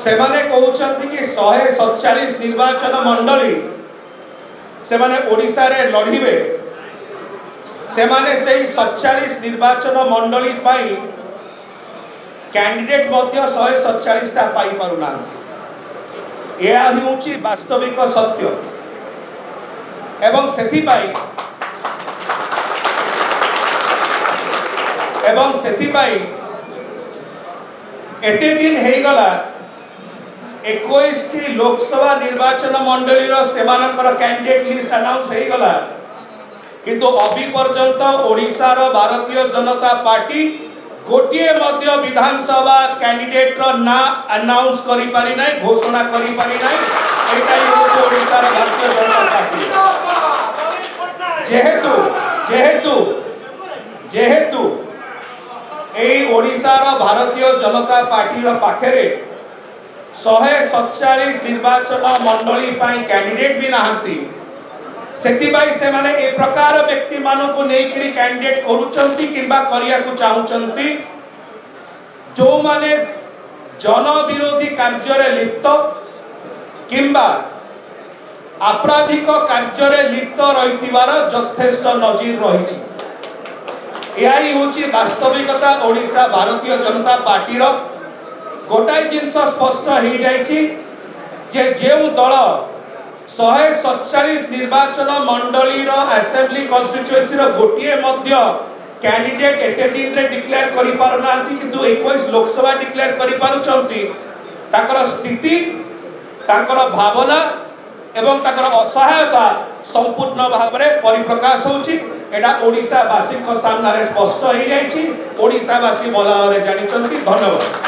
से माने कहउछंती कि 147 निर्वाचन मंडली से माने ओडिसा रे लढिबे से माने सेही 47 निर्वाचन मंडली पाई कैंडिडेट मध्य 147 टा पाई पारुना यह हेउची वास्तविक सत्य एवं सेथि पाई एते दिन हे गला 21 टी लोकसभा निर्वाचन मंडली रो सेमानकर कैंडिडेट लिस्ट अनाउंस हे गला किंतु अभी पर्यंत ओडिसा रो भारतीय जनता पार्टी गोटिए मध्य विधानसभा कैंडिडेट रो ना अनाउंस करि पारि नै घोषणा करि पारि नै एटाई होतो ओडिसा रो भारतीय जनता पार्टी जेहेतु ए ओडिसा रो भारतीय जनता पार्टी रो पाखरे 147 निर्वाचन मंडली पाई कैंडिडेट भी नाहंती सेतिबाई से माने ए प्रकार व्यक्ति मानो को नेकरी कैंडिडेट करूचंती किंबा करिया को चाहुचंती जो माने जन विरोधी कार्य रे लिप्त किंबा आपराधिक कार्य रे लिप्त रहितिबार यथेष्ट नजीर रहिछि एई होछि वास्तविकता ओडिसा भारतीय जनता पार्टी रो गोटाई जिंस स्पष्ट हो जाइछि जे जेउ दल 147 निर्वाचन मंडली रो असेंबली कॉन्स्टिट्यूएंसी रो गोटिए मध्य कैंडिडेट एते दिन रे डिक्लेयर करि पारनांती किंतु 21 लोकसभा डिक्लेयर करि पारुचंती ताकर स्थिति ताकर भावना एवं ताकर असहायता संपूर्ण भाव में परिप्रकाश होछि एटा ओडिसा वासी को सामने स्पष्ट हो जाइछि ओडिसा वासी भला रे जानिचंती धन्यवाद।